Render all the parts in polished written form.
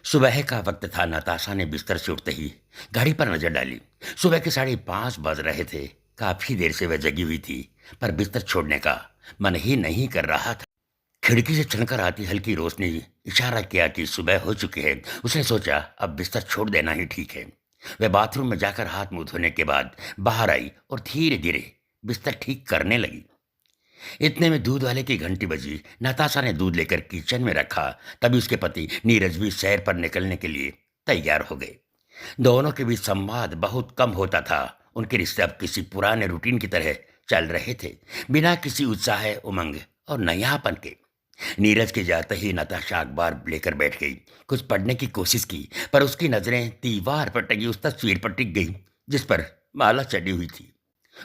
सुबह का वक्त था। नताशा ने बिस्तर से उठते ही घड़ी पर नजर डाली। सुबह के 5:30 बज रहे थे। काफी देर से वह जगी हुई थी, पर बिस्तर छोड़ने का मन ही नहीं कर रहा था। खिड़की से छनकर आती हल्की रोशनी इशारा किया कि सुबह हो चुकी है। उसने सोचा अब बिस्तर छोड़ देना ही ठीक है। वह बाथरूम में जाकर हाथ मुंह धोने के बाद बाहर आई और धीरे धीरे बिस्तर ठीक करने लगी। इतने में दूध वाले की घंटी बजी। नताशा ने दूध लेकर किचन में रखा। तभी उसके पति नीरज भी सैर पर निकलने के लिए तैयार हो गए। दोनों के बीच संवाद बहुत कम होता था। उनके रिश्ते अब किसी पुराने रूटीन की तरह चल रहे थे, बिना किसी उत्साह, उमंग और नयापन के। नीरज के जाते ही नताशा अखबार लेकर बैठ गई। कुछ पढ़ने की कोशिश की, पर उसकी नजरें दीवार पर टंगी उस तस्वीर पर टिक गई जिस पर माला चढ़ी हुई थी।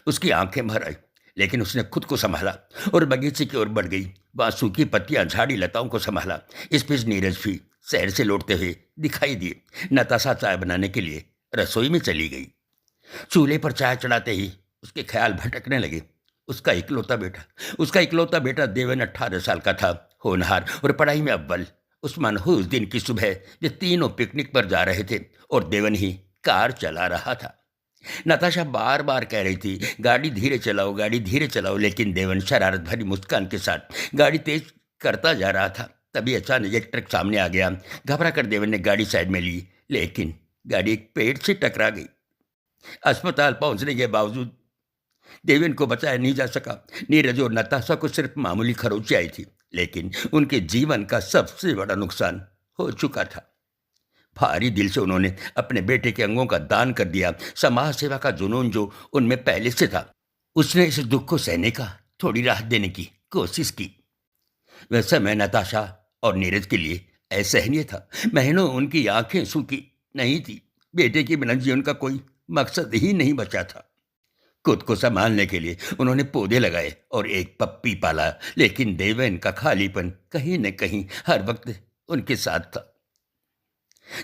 उसकी आंखें भर आई, लेकिन उसने खुद को संभाला और बगीचे की ओर बढ़ गई। वहां सूखी पत्तियां, झाड़ी लताओं को संभाला। इस बीच नीरज भी शहर से लौटते हुए दिखाई दिए। नताशा चाय बनाने के लिए रसोई में चली गई। चूल्हे पर चाय चढ़ाते ही उसके ख्याल भटकने लगे। उसका इकलौता बेटा देवेन 18 साल का था, होनहार और पढ़ाई में अव्वल। उस मनहूस दिन की सुबह ये तीनों पिकनिक पर जा रहे थे और देवन ही कार चला रहा था। नताशा बार बार कह रही थी, गाड़ी धीरे चलाओ, गाड़ी धीरे चलाओ, लेकिन देवन शरारत भरी मुस्कान के साथ गाड़ी तेज करता जा रहा था। तभी अचानक एक ट्रक सामने आ गया। घबरा कर देवन ने गाड़ी साइड में ली, लेकिन गाड़ी एक पेड़ से टकरा गई। अस्पताल पहुंचने के बावजूद देवेन को बचाया नहीं जा सका। नीरज और नताशा को सिर्फ मामूली खरोंची आई थी, लेकिन उनके जीवन का सबसे बड़ा नुकसान हो चुका था। भारी दिल से उन्होंने अपने बेटे के अंगों का दान कर दिया। समाज सेवा का जुनून जो उनमें पहले से था, उसने इस दुख को सहने का थोड़ी राहत देने की कोशिश की। वह समय नताशा और नीरज के लिए असहनीय था। महीनों उनकी आंखें सूखी नहीं थी। बेटे के बिना जीवन का कोई मकसद ही नहीं बचा था। खुद को संभालने के लिए उन्होंने पौधे लगाए और एक पप्पी पाला, लेकिन देवेन का खालीपन कहीं न कहीं हर वक्त उनके साथ था।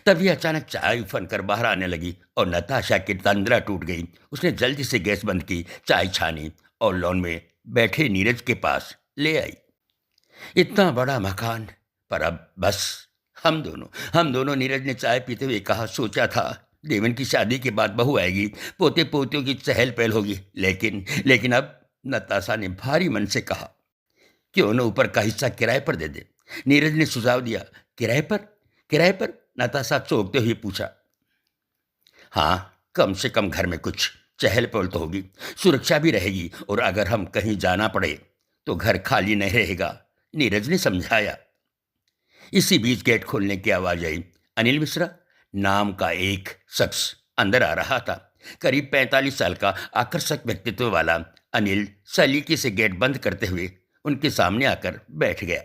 तभी अचानक चाय उफन कर बाहर आने लगी और नताशा की तंद्रा टूट गई। उसने जल्दी से गैस बंद की, चाय छानी और लॉन में बैठे नीरज के पास ले आई। इतना बड़ा मकान, पर अब बस हम दोनों नीरज ने चाय पीते हुए कहा। सोचा था देवन की शादी के बाद बहू आएगी, पोते पोतियों की चहल पहल होगी, लेकिन अब नताशा ने भारी मन से कहा, क्यों न ऊपर का हिस्सा किराए पर दे दे। नीरज ने सुझाव दिया। किराए पर? किराए पर? नताशा चौंकते हुए पूछा। हाँ, कम से कम घर में कुछ चहल पहल तो होगी, सुरक्षा भी रहेगी, और अगर हम कहीं जाना पड़े तो घर खाली नहीं रहेगा, नीरज ने समझाया। इसी बीच गेट खोलने की आवाज आई। अनिल मिश्रा नाम का एक शख्स अंदर आ रहा था। करीब 45 साल का आकर्षक व्यक्तित्व वाला अनिल सलीके से गेट बंद करते हुए उनके सामने आकर बैठ गया।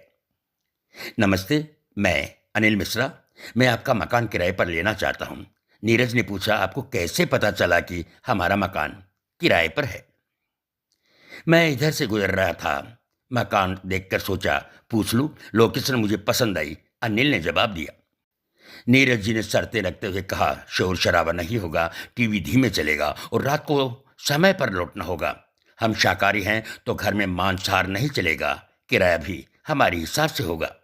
नमस्ते, मैं अनिल मिश्रा। मैं आपका मकान किराए पर लेना चाहता हूँ। नीरज ने पूछा। आपको कैसे पता चला कि हमारा मकान किराए पर है? मैं इधर से गुजर रहा था, मकान देखकर सोचा पूछ लूं, लोकेशन मुझे पसंद आई, अनिल ने जवाब दिया। नीरज जी ने शर्तें रखते हुए कहा, शोर शराबा नहीं होगा, टीवी धीमे चलेगा और रात को समय पर लौटना होगा। हम शाकाहारी हैं तो घर में मांसाहार नहीं चलेगा। किराया भी हमारे हिसाब से होगा।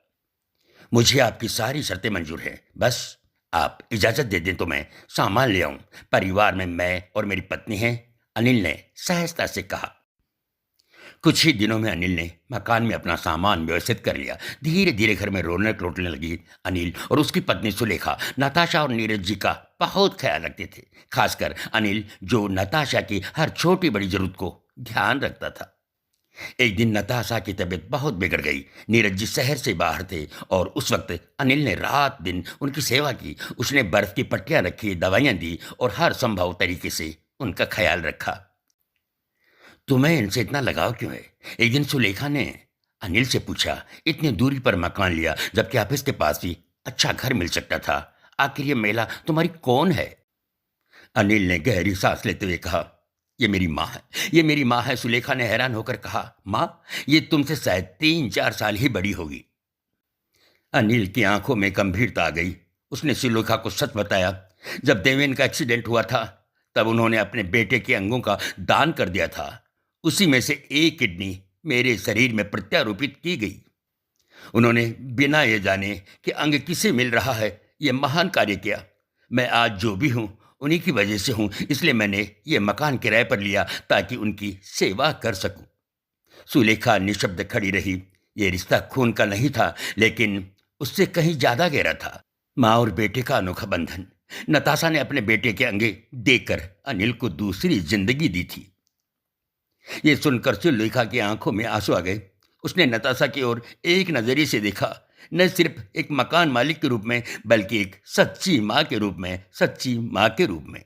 मुझे आपकी सारी शर्तें मंजूर हैं, बस आप इजाजत दे दें तो मैं सामान ले आऊं। परिवार में मैं और मेरी पत्नी हैं, अनिल ने सहजता से कहा। कुछ ही दिनों में अनिल ने मकान में अपना सामान व्यवस्थित कर लिया। धीरे धीरे घर में रौनक लौटने लगी। अनिल और उसकी पत्नी सुलेखा नताशा और नीरज जी का बहुत ख्याल रखते थे। खासकर अनिल, जो नताशा की हर छोटी बड़ी जरूरत को ध्यान रखता था। एक दिन नताशा की तबीयत बहुत बिगड़ गई। नीरज जी शहर से बाहर थे और उस वक्त अनिल ने रात दिन उनकी सेवा की। उसने बर्फ की पट्टियां रखी, दवाइयां दी और हर संभव तरीके से उनका ख्याल रखा। तुम्हें इनसे इतना लगाव क्यों है? एक दिन सुलेखा ने अनिल से पूछा। इतनी दूरी पर मकान लिया जबकि ऑफिस के पास ही अच्छा घर मिल सकता था। आखिर ये महिला तुम्हारी कौन है? अनिल ने गहरी सांस लेते हुए कहा, ये मेरी माँ है, ये मेरी माँ है। सुलेखा ने हैरान होकर कहा, माँ? ये तुमसे शायद 3-4 साल ही बड़ी होगी। अनिल की आंखों में गंभीरता आ गई। उसने सुलेखा को सच बताया। जब देवेन का एक्सीडेंट हुआ था तब उन्होंने अपने बेटे के अंगों का दान कर दिया था। उसी में से एक किडनी मेरे शरीर में प्रत्यारोपित की गई। उन्होंने बिना ये जाने कि अंग किसे मिल रहा है ये महान कार्य किया। मैं आज जो भी हूँ उन्हीं की वजह से हूँ, इसलिए मैंने ये मकान किराए पर लिया ताकि उनकी सेवा कर सकूं। सुलेखा निशब्द खड़ी रही। ये रिश्ता खून का नहीं था, लेकिन उससे कहीं ज्यादा गहरा था। माँ और बेटे का अनोखा बंधन। नताशा ने अपने बेटे के अंगे देखकर अनिल को दूसरी जिंदगी दी थी। ये सुनकर सुलेखा की आंखों में आंसू आ गए। उसने नताशा की ओर एक नजरिए से देखा, न सिर्फ एक मकान मालिक के रूप में, बल्कि एक सच्ची माँ के रूप में, सच्ची माँ के रूप में।